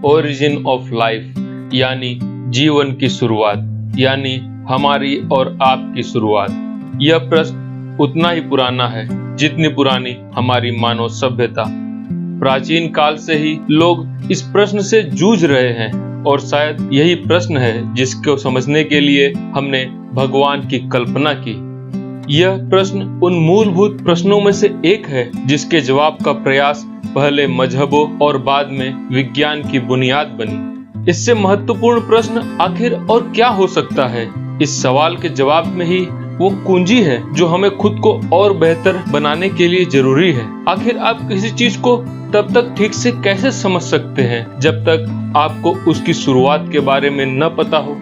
Origin of life, यानी जीवन की शुरुआत, यानी हमारी और आपकी शुरुआत। यह प्रश्न उतना ही पुराना है जितनी पुरानी हमारी मानव सभ्यता। प्राचीन काल से ही लोग इस प्रश्न से जूझ रहे हैं और शायद यही प्रश्न है जिसको समझने के लिए हमने भगवान की कल्पना की। यह प्रश्न उन मूलभूत प्रश्नों में से एक है जिसके जवाब का प्रयास पहले मजहबों और बाद में विज्ञान की बुनियाद बनी। इससे महत्वपूर्ण प्रश्न आखिर और क्या हो सकता है? इस सवाल के जवाब में ही वो कुंजी है जो हमें खुद को और बेहतर बनाने के लिए जरूरी है। आखिर आप किसी चीज को तब तक ठीक से कैसे समझ सकते हैं जब तक आपको उसकी शुरुआत के बारे में न पता हो।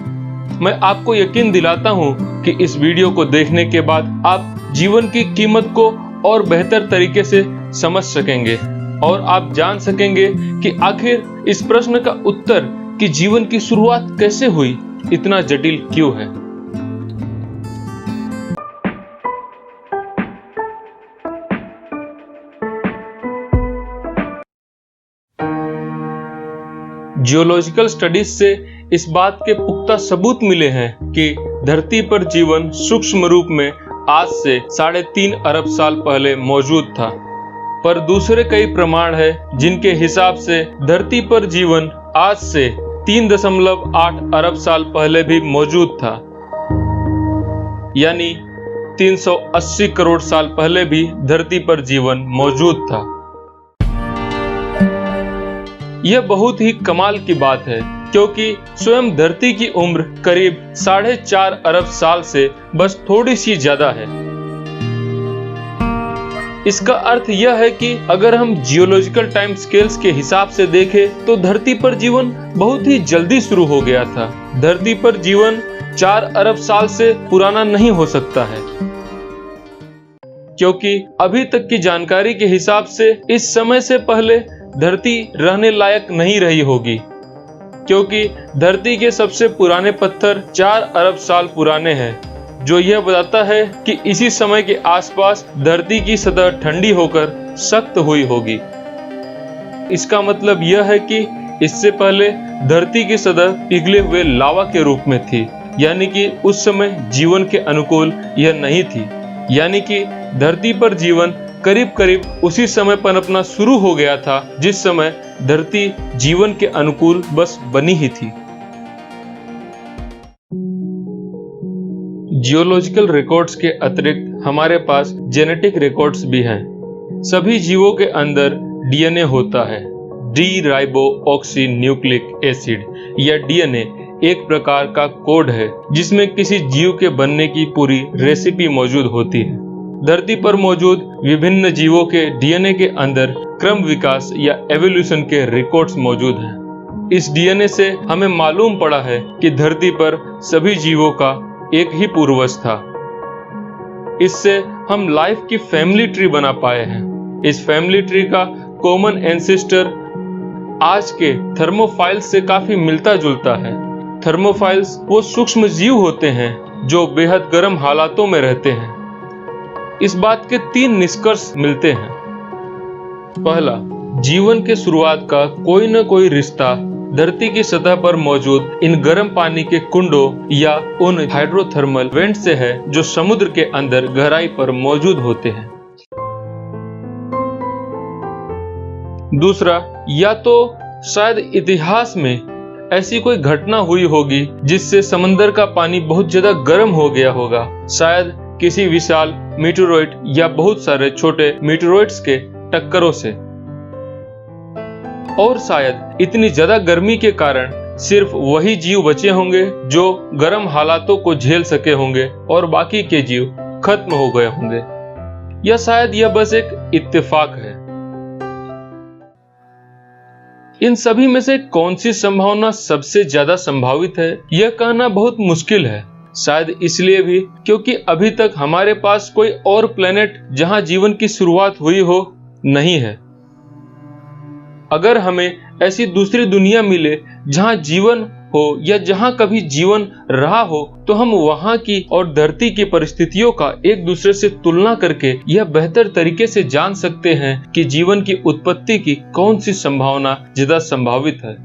मैं आपको यकीन दिलाता हूँ कि इस वीडियो को देखने के बाद आप जीवन की कीमत को और बेहतर तरीके से समझ सकेंगे और आप जान सकेंगे कि आखिर इस प्रश्न का उत्तर कि जीवन की शुरुआत कैसे हुई इतना जटिल क्यों है। जियोलॉजिकल स्टडीज से इस बात के पुख्ता सबूत मिले हैं कि धरती पर जीवन सूक्ष्म रूप में आज से 3.5 अरब साल पहले मौजूद था, पर दूसरे कई प्रमाण हैं जिनके हिसाब से धरती पर जीवन आज से 3.8 अरब साल पहले भी मौजूद था, यानी 380 करोड़ साल पहले भी धरती पर जीवन मौजूद था। यह बहुत ही कमाल की बात है क्योंकि स्वयं धरती की उम्र करीब 4.5 अरब साल से बस थोड़ी सी ज्यादा है। इसका अर्थ यह है कि अगर हम जियोलॉजिकल टाइम स्केल्स के हिसाब से देखें तो धरती पर जीवन बहुत ही जल्दी शुरू हो गया था। धरती पर जीवन 4 अरब साल से पुराना नहीं हो सकता है क्योंकि अभी तक की जानकारी के हिसाब से इस समय से पहले धरती रहने लायक नहीं रही होगी, क्योंकि धरती के सबसे पुराने पत्थर 4 अरब साल पुराने हैं, जो यह बताता है कि इसी समय के आसपास धरती की सतह ठंडी होकर सख्त हुई होगी। इसका मतलब यह है कि इससे पहले धरती की सतह पिघले हुए लावा के रूप में थी, यानी कि उस समय जीवन के अनुकूल यह नहीं थी, यानी कि धरती पर जीवन करीब करीब उसी समय पनपना शुरू हो गया था जिस समय धरती जीवन के अनुकूल बस बनी ही थी। जियोलॉजिकल रिकॉर्ड्स के अतिरिक्त हमारे पास जेनेटिक रिकॉर्ड्स भी हैं। सभी जीवों के अंदर डीएनए होता है। D ribo oxy nucleic acid या डीएनए एक प्रकार का कोड है जिसमें किसी जीव के बनने की पूरी रेसिपी मौजूद होती है। धरती पर मौजूद विभिन्न जीवों के डीएनए के अंदर क्रम विकास या एवोल्यूशन के रिकॉर्ड्स मौजूद हैं। इस डीएनए से हमें मालूम पड़ा है कि धरती पर सभी जीवों का एक ही पूर्वज था। इससे हम लाइफ की फैमिली ट्री बना पाए हैं। इस फैमिली ट्री का कॉमन एंसेस्टर आज के थर्मोफाइल्स से काफी मिलता जुलता है। थर्मोफाइल्स वो सूक्ष्म जीव होते हैं जो बेहद गर्म हालातों में रहते हैं। इस बात के 3 निष्कर्ष मिलते हैं। पहला, जीवन के शुरुआत का कोई न कोई रिश्ता धरती की सतह पर मौजूद इन गर्म पानी के कुंडों या उन हाइड्रोथर्मल वेंट से है जो समुद्र के अंदर गहराई पर मौजूद होते हैं। दूसरा, या तो शायद इतिहास में ऐसी कोई घटना हुई होगी जिससे समंदर का पानी बहुत ज्यादा गर्म हो गया होगा, शायद किसी विशाल मीटेरोइड या बहुत सारे छोटे मीटेरोइड्स के टक्करों से। और शायद इतनी ज्यादा गर्मी के कारण सिर्फ वही जीव बचे होंगे जो गर्म हालातों को झेल सके होंगे और बाकी के जीव खत्म हो गए होंगे, या शायद यह बस एक इत्तेफाक है। इन सभी में से कौन सी संभावना सबसे ज्यादा संभावित है यह कहना बहुत मुश्किल है। शायद इसलिए भी क्योंकि अभी तक हमारे पास कोई और प्लेनेट जहां जीवन की शुरुआत हुई हो नहीं है। अगर हमें ऐसी दूसरी दुनिया मिले जहां जीवन हो या जहां कभी जीवन रहा हो तो हम वहां की और धरती की परिस्थितियों का एक दूसरे से तुलना करके यह बेहतर तरीके से जान सकते हैं कि जीवन की उत्पत्ति की कौन सी संभावना ज्यादा संभावित है।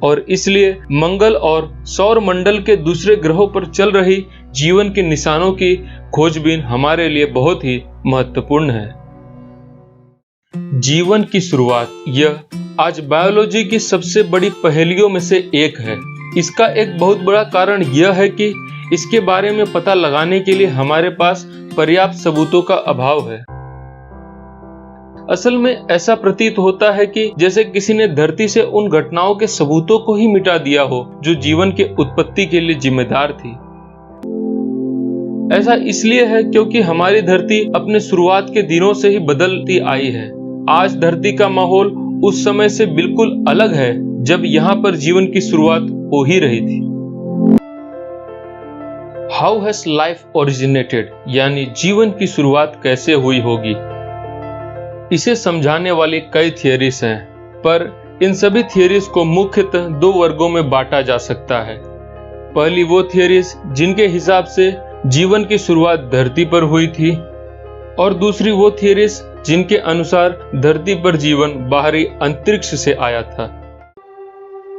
और इसलिए मंगल और सौर मंडल के दूसरे ग्रहों पर चल रही जीवन के निशानों की खोजबीन हमारे लिए बहुत ही महत्वपूर्ण है। जीवन की शुरुआत यह आज बायोलॉजी की सबसे बड़ी पहेलियों में से एक है। इसका एक बहुत बड़ा कारण यह है कि इसके बारे में पता लगाने के लिए हमारे पास पर्याप्त सबूतों का अभाव है। असल में ऐसा प्रतीत होता है कि जैसे किसी ने धरती से उन घटनाओं के सबूतों को ही मिटा दिया हो जो जीवन के उत्पत्ति के लिए जिम्मेदार थी। ऐसा इसलिए है क्योंकि हमारी धरती अपने शुरुआत के दिनों से ही बदलती आई है। आज धरती का माहौल उस समय से बिल्कुल अलग है जब यहाँ पर जीवन की शुरुआत हो ही रही थी। हाउ हैज लाइफ ओरिजिनेटेड, यानी जीवन की शुरुआत कैसे हुई होगी। इसे समझाने वाली कई थियरीज हैं, पर इन सभी थियरीज को मुख्यतः दो वर्गों में बांटा जा सकता है। पहली वो थियरीज जिनके हिसाब से जीवन की शुरुआत धरती पर हुई थी, और दूसरी वो थियरीज जिनके अनुसार धरती पर जीवन बाहरी अंतरिक्ष से आया था।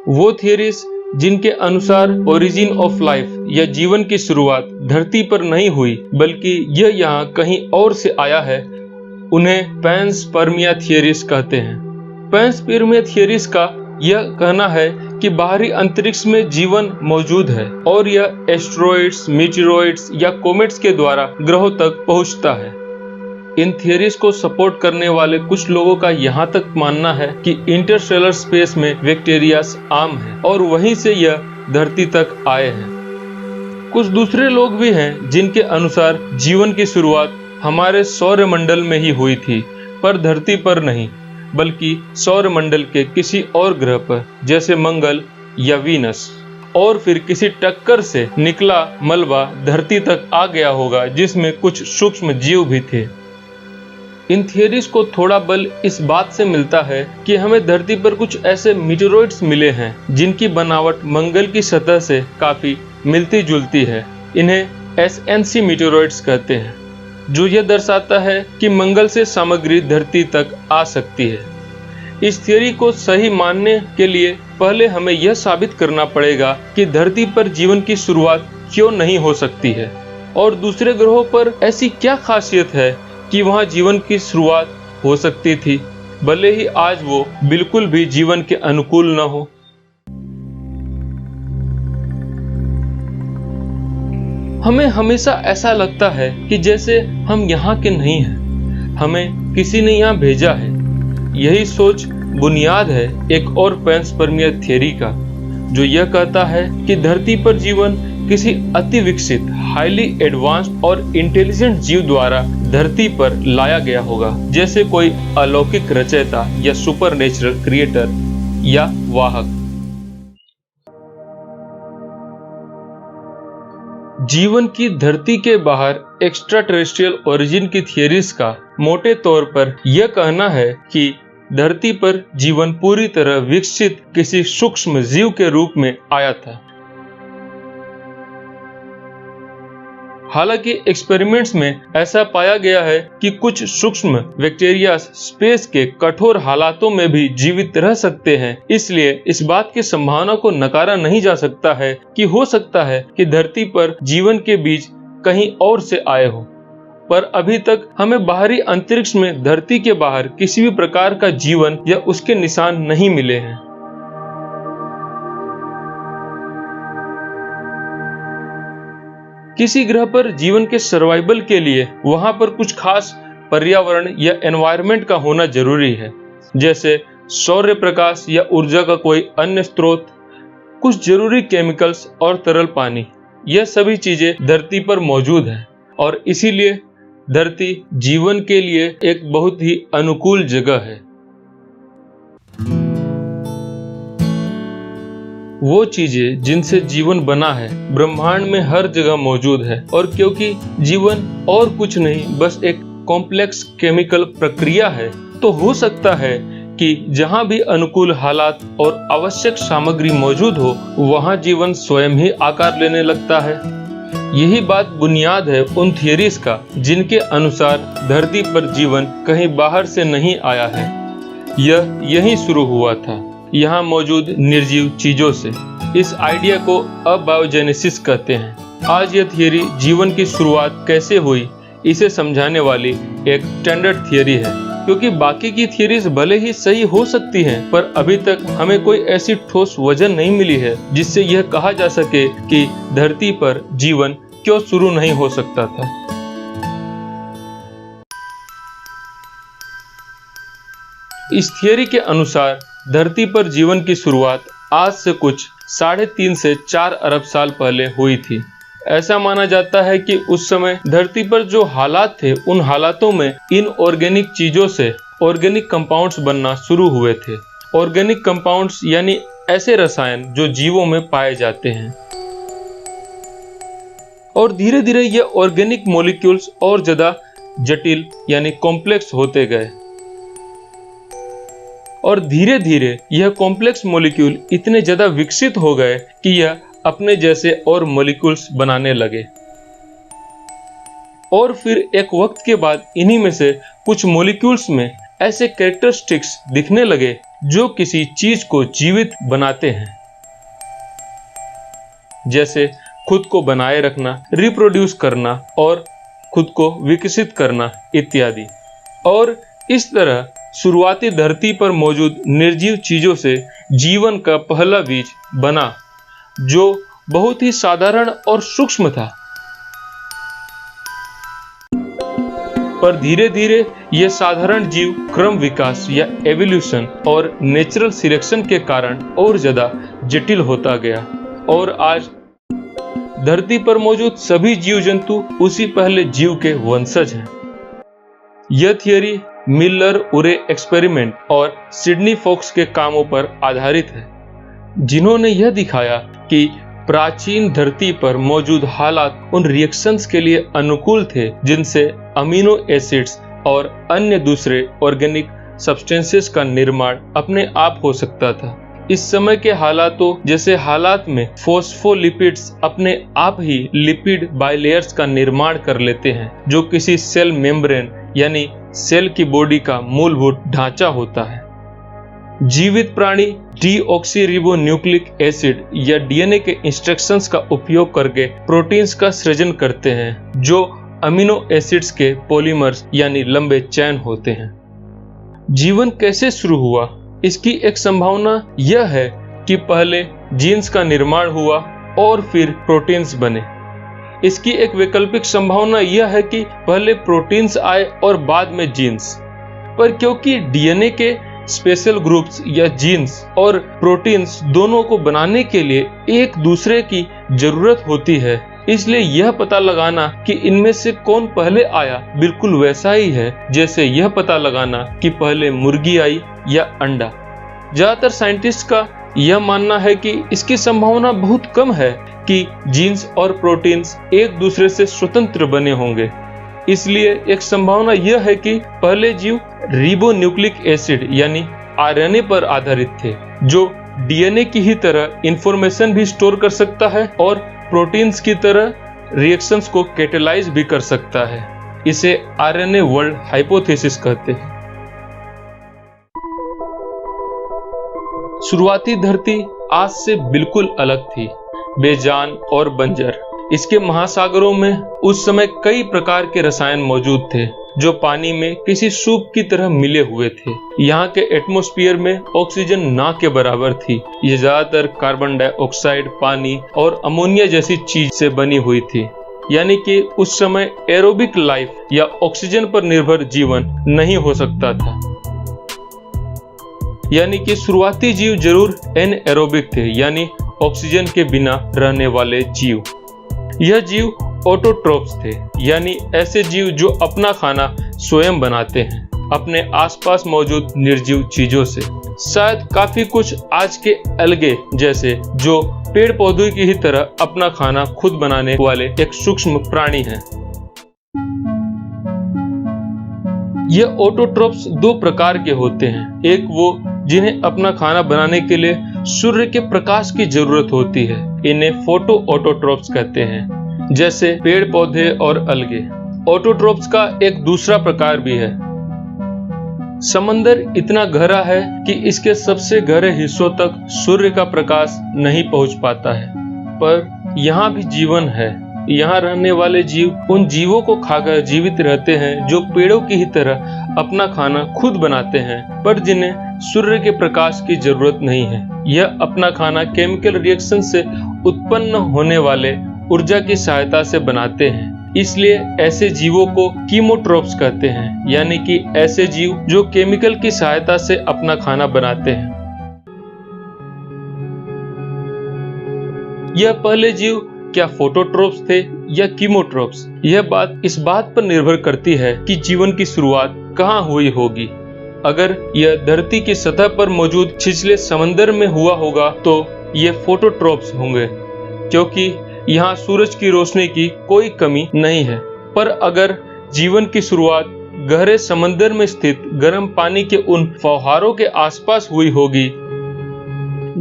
वो थियरीज जिनके अनुसार ओरिजिन ऑफ लाइफ या जीवन की शुरुआत धरती पर नहीं हुई बल्कि यह यहाँ कहीं और से आया है, उन्हें पैंसपर्मिया थियरीज कहते हैं। पैंसपर्मिया थियरीज का यह कहना है कि बाहरी अंतरिक्ष में जीवन मौजूद है और यह एस्ट्रॉइड्स, मीटेरॉइड्स या कॉमेट्स के द्वारा ग्रहों तक पहुंचता है। इन थियरीज को सपोर्ट करने वाले कुछ लोगों का यहाँ तक मानना है कि इंटरस्टेलर स्पेस में बैक्टीरियास आम है और वहीं से यह धरती तक आए हैं। कुछ दूसरे लोग भी हैं जिनके अनुसार जीवन की शुरुआत हमारे सौर मंडल में ही हुई थी, पर धरती पर नहीं बल्कि सौर मंडल के किसी और ग्रह पर, जैसे मंगल या वीनस, और फिर किसी टक्कर से निकला मलबा धरती तक आ गया होगा जिसमें कुछ सूक्ष्म जीव भी थे। इन थियरीज को थोड़ा बल इस बात से मिलता है कि हमें धरती पर कुछ ऐसे मीटेरॉइड्स मिले हैं जिनकी बनावट मंगल की सतह से काफी मिलती जुलती है। इन्हें SNC मीटेरॉइड्स कहते हैं, जो यह दर्शाता है कि मंगल से सामग्री धरती तक आ सकती है। इस थियरी को सही मानने के लिए पहले हमें यह साबित करना पड़ेगा कि धरती पर जीवन की शुरुआत क्यों नहीं हो सकती है और दूसरे ग्रहों पर ऐसी क्या खासियत है कि वहां जीवन की शुरुआत हो सकती थी, भले ही आज वो बिल्कुल भी जीवन के अनुकूल न हो। हमें हमेशा ऐसा लगता है कि जैसे हम यहाँ के नहीं हैं, हमें किसी ने यहाँ भेजा है। यही सोच बुनियाद है एक और पैंसपर्मिया थियरी का, जो यह कहता है कि धरती पर जीवन किसी अति विकसित, हाईली एडवांस्ड और इंटेलिजेंट जीव द्वारा धरती पर लाया गया होगा, जैसे कोई अलौकिक रचयिता या सुपरनेचुरल क्रिएटर या वाहक। जीवन की धरती के बाहर एक्स्ट्रा टेरेस्ट्रियल ओरिजिन की थियरीज का मोटे तौर पर यह कहना है कि धरती पर जीवन पूरी तरह विकसित किसी सूक्ष्म जीव के रूप में आया था। हालांकि एक्सपेरिमेंट्स में ऐसा पाया गया है कि कुछ सूक्ष्म बैक्टीरिया स्पेस के कठोर हालातों में भी जीवित रह सकते हैं, इसलिए इस बात की संभावना को नकारा नहीं जा सकता है कि हो सकता है कि धरती पर जीवन के बीज कहीं और से आए हो। पर अभी तक हमें बाहरी अंतरिक्ष में धरती के बाहर किसी भी प्रकार का जीवन या उसके निशान नहीं मिले हैं। किसी ग्रह पर जीवन के सर्वाइवल के लिए वहां पर कुछ खास पर्यावरण या एनवायरनमेंट का होना जरूरी है, जैसे सौर्य प्रकाश या ऊर्जा का कोई अन्य स्रोत, कुछ जरूरी केमिकल्स और तरल पानी। यह सभी चीजें धरती पर मौजूद हैं और इसीलिए धरती जीवन के लिए एक बहुत ही अनुकूल जगह है। वो चीजें जिनसे जीवन बना है ब्रह्मांड में हर जगह मौजूद है, और क्योंकि जीवन और कुछ नहीं बस एक कॉम्प्लेक्स केमिकल प्रक्रिया है, तो हो सकता है कि जहां भी अनुकूल हालात और आवश्यक सामग्री मौजूद हो वहां जीवन स्वयं ही आकार लेने लगता है। यही बात बुनियाद है उन थियरीज का जिनके अनुसार धरती पर जीवन कहीं बाहर से नहीं आया है, यह यहीं शुरू हुआ था। यहाँ मौजूद निर्जीव चीजों से। इस आइडिया को अबायोजेनेसिस कहते हैं। आज यह थियरी जीवन की शुरुआत कैसे हुई इसे समझाने वाली एक स्टैंडर्ड थियरी है, क्योंकि बाकी की थियरीज भले ही सही हो सकती हैं, पर अभी तक हमें कोई ऐसी ठोस वजह नहीं मिली है जिससे यह कहा जा सके कि धरती पर जीवन क्यों शुरू नहीं हो सकता था। इस थियरी के अनुसार धरती पर जीवन की शुरुआत आज से कुछ 3.5 से 4 अरब साल पहले हुई थी। ऐसा माना जाता है कि उस समय धरती पर जो हालात थे, उन हालातों में इनऑर्गेनिक चीजों से ऑर्गेनिक कंपाउंड्स बनना शुरू हुए थे। ऑर्गेनिक कंपाउंड्स यानी ऐसे रसायन जो जीवों में पाए जाते हैं, और धीरे धीरे ये ऑर्गेनिक मॉलिक्यूल्स और ज्यादा जटिल यानी कॉम्प्लेक्स होते गए, और धीरे धीरे यह कॉम्प्लेक्स मॉलिक्यूल इतने ज्यादा विकसित हो गए कि यह अपने जैसे और मॉलिक्यूल्स बनाने लगे। और फिर एक वक्त के बाद इन्हीं में से कुछ मॉलिक्यूल्स में ऐसे कैरेक्टरिस्टिक्स दिखने लगे जो किसी चीज को जीवित बनाते हैं, जैसे खुद को बनाए रखना, रिप्रोड्यूस करना और खुद को विकसित करना इत्यादि। और इस तरह शुरुआती धरती पर मौजूद निर्जीव चीजों से जीवन का पहला बीज बना, जो बहुत ही साधारण और सूक्ष्म था। पर धीरे धीरे यह साधारण जीव क्रम विकास या एवोल्यूशन और नेचुरल सिलेक्शन के कारण और ज्यादा जटिल होता गया, और आज धरती पर मौजूद सभी जीव जंतु उसी पहले जीव के वंशज हैं। यह थियरी मिलर उरे एक्सपेरिमेंट और सिडनी फॉक्स के कामों पर आधारित है, जिन्होंने यह दिखाया कि प्राचीन धरती पर मौजूद हालात उन रिएक्शंस के लिए अनुकूल थे जिनसे अमीनो एसिड्स और अन्य दूसरे ऑर्गेनिक सब्सटेंसेस का निर्माण अपने आप हो सकता था। इस समय के हालातों जैसे हालात में फॉस्फोलिपिड्स अपने आप ही लिपिड बाइलेयर्स का निर्माण कर लेते हैं, जो किसी सेल मेम्ब्रेन यानी सेल की बॉडी का मूलभूत ढांचा होता है। जीवित प्राणी डीऑक्सीरिबोन्यूक्लिक एसिड या डीएनए के इंस्ट्रक्शंस का उपयोग करके प्रोटीन्स का सृजन करते हैं, जो अमीनो एसिड्स के पॉलीमर्स यानी लंबे चैन होते हैं। जीवन कैसे शुरू हुआ? इसकी एक संभावना यह है कि पहले जीन्स का निर्माण हुआ और फिर प्रोटीन्स बने। इसकी एक वैकल्पिक संभावना यह है कि पहले प्रोटीन्स आए और बाद में जीन्स। पर क्योंकि डीएनए के स्पेशल ग्रुप्स या जीन्स और प्रोटीन्स दोनों को बनाने के लिए एक दूसरे की जरूरत होती है, इसलिए यह पता लगाना कि इनमें से कौन पहले आया बिल्कुल वैसा ही है जैसे यह पता लगाना कि पहले मुर्गी आई या अंडा। ज्यादातर साइंटिस्ट का यह मानना है कि इसकी संभावना बहुत कम है कि जीन्स और प्रोटीन्स एक दूसरे से स्वतंत्र बने होंगे। इसलिए एक संभावना यह है कि पहले जीव रिबोन्यूक्लिक एसिड यानी आरएनए पर आधारित थे, जो डीएनए की ही तरह इंफॉर्मेशन भी स्टोर कर सकता है और प्रोटीन्स की तरह रिएक्शंस को कैटेलाइज भी कर सकता है। इसे आरएनए वर्ल्ड हाइपोथेसिस कहते हैं। शुरुआती धरती आज से बिल्कुल अलग थी, बेजान और बंजर। इसके महासागरों में उस समय कई प्रकार के रसायन मौजूद थे जो पानी में किसी सूप की तरह मिले हुए थे। यहाँ के एटमॉस्फेयर में ऑक्सीजन ना के बराबर थी। ये ज्यादातर कार्बन डाइऑक्साइड, पानी और अमोनिया जैसी चीज से बनी हुई थी, यानी कि उस समय एरोबिक लाइफ या ऑक्सीजन पर निर्भर जीवन नहीं हो सकता था। यानी कि शुरुआती जीव जरूर एनएरोबिक थे, यानी ऑक्सीजन के बिना रहने वाले जीव। यह जीव ऑटोट्रोप्स थे, यानी ऐसे जीव जो अपना खाना स्वयं बनाते हैं अपने आसपास मौजूद निर्जीव चीजों से। शायद काफी कुछ आज के अलगे जैसे, जो पेड़ पौधों की ही तरह अपना खाना खुद बनाने वाले एक सूक्ष्म प्राणी हैं। यह ऑटोट्रोप्स दो प्रकार के होते हैं। एक वो जिन्हें अपना खाना बनाने के लिए सूर्य के प्रकाश की जरूरत होती है, इन्हें फोटो ऑटोट्रोप्स कहते हैं, जैसे पेड़ पौधे और अलगे। ऑटोट्रोप्स का एक दूसरा प्रकार भी है समंदर इतना गहरा है कि इसके सबसे गहरे हिस्सों तक सूर्य का प्रकाश नहीं पहुंच पाता है, पर यहाँ भी जीवन है। यहाँ रहने वाले जीव उन जीवों को खाकर जीवित रहते हैं जो पेड़ों की ही तरह अपना खाना खुद बनाते हैं, पर जिन्हें सूर्य के प्रकाश की जरूरत नहीं है। यह अपना खाना केमिकल रिएक्शन से उत्पन्न होने वाले ऊर्जा की सहायता से बनाते हैं। इसलिए ऐसे जीवों को कीमोट्रोप्स कहते हैं, यानी कि ऐसे जीव जो केमिकल की सहायता से अपना खाना बनाते हैं। यह पहले जीव क्या फोटोट्रोप्स थे या कीमोट्रोप्स, यह बात इस बात पर निर्भर करती है कि जीवन की शुरुआत कहाँ हुई होगी। अगर यह धरती की सतह पर मौजूद छिछले समंदर में हुआ होगा तो ये फोटोट्रोप्स होंगे, क्योंकि यहाँ सूरज की रोशनी की कोई कमी नहीं है। पर अगर जीवन की शुरुआत गहरे समंदर में स्थित गर्म पानी के उन फव्वारों के आसपास हुई होगी,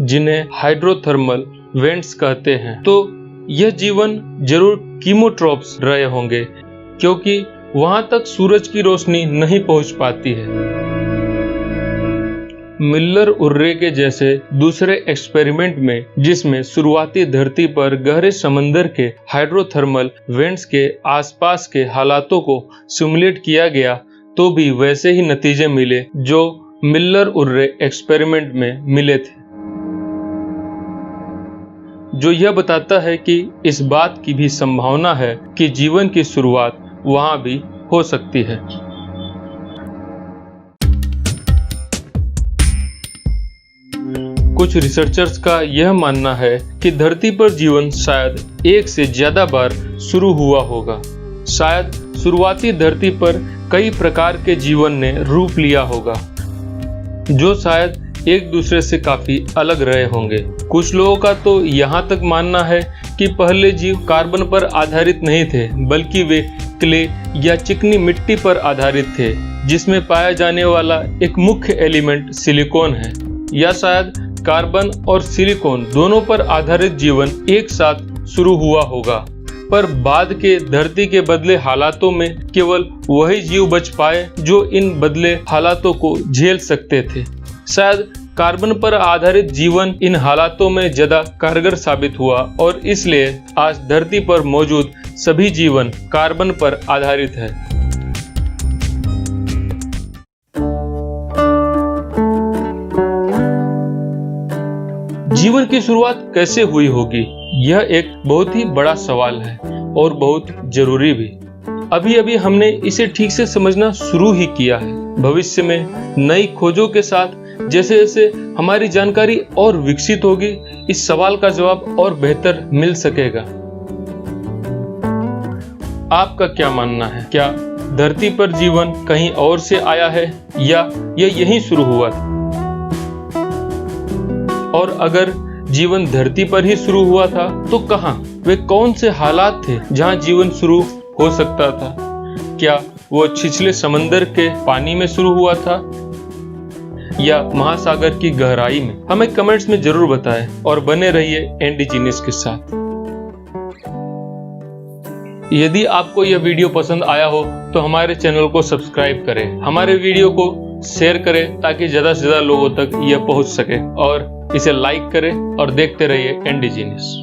जिन्हें हाइड्रोथर्मल वेंट्स कहते हैं, तो यह जीवन जरूर कीमोट्रोप्स रहे होंगे, क्योंकि वहां तक सूरज की रोशनी नहीं पहुंच पाती है। मिल्लर उर्रे के जैसे दूसरे एक्सपेरिमेंट में, जिसमें शुरुआती धरती पर गहरे समंदर के हाइड्रोथर्मल वेंट्स के आसपास के हालातों को सिमुलेट किया गया, तो भी वैसे ही नतीजे मिले जो मिल्लर उर्रे एक्सपेरिमेंट में मिले थे, जो यह बताता है कि इस बात की भी संभावना है कि जीवन की शुरुआत वहां भी हो सकती है। कुछ रिसर्चर्स का यह मानना है कि धरती पर जीवन शायद एक से ज्यादा बार शुरू हुआ होगा। शायद शुरुआती धरती पर कई प्रकार के जीवन ने रूप लिया होगा, जो शायद एक दूसरे से काफी अलग रहे होंगे। कुछ लोगों का तो यहाँ तक मानना है कि पहले जीव कार्बन पर आधारित नहीं थे, बल्कि वे क्ले या चिकनी मिट्टी पर आधारित थे, जिसमें पाया जाने वाला एक मुख्य एलिमेंट सिलिकॉन है। या शायद कार्बन और सिलिकॉन दोनों पर आधारित जीवन एक साथ शुरू हुआ होगा, पर बाद के धरती के बदले हालातों में केवल वही जीव बच पाए जो इन बदले हालातों को झेल सकते थे। शायद कार्बन पर आधारित जीवन इन हालातों में ज्यादा कारगर साबित हुआ और इसलिए आज धरती पर मौजूद सभी जीवन कार्बन पर आधारित है। जीवन की शुरुआत कैसे हुई होगी, यह एक बहुत ही बड़ा सवाल है और बहुत जरूरी भी। अभी अभी हमने इसे ठीक से समझना शुरू ही किया है। भविष्य में नई खोजों के साथ जैसे जैसे हमारी जानकारी और विकसित होगी, इस सवाल का जवाब और बेहतर मिल सकेगा। आपका क्या मानना है? क्या धरती पर जीवन कहीं और से आया है या यह यहीं शुरू हुआ था? और अगर जीवन धरती पर ही शुरू हुआ था तो कहां? वे कौन से हालात थे जहां जीवन शुरू हो सकता था? क्या वो छिछले समंदर के पानी में शुरू हुआ था या महासागर की गहराई में? हमें कमेंट्स में जरूर बताएं और बने रहिए एनडी जीनियस के साथ। यदि आपको यह वीडियो पसंद आया हो तो हमारे चैनल को सब्सक्राइब करें, हमारे वीडियो को शेयर करें ताकि ज्यादा से ज्यादा लोगों तक यह पहुंच सके, और इसे लाइक करें और देखते रहिए एनडी जीनियस।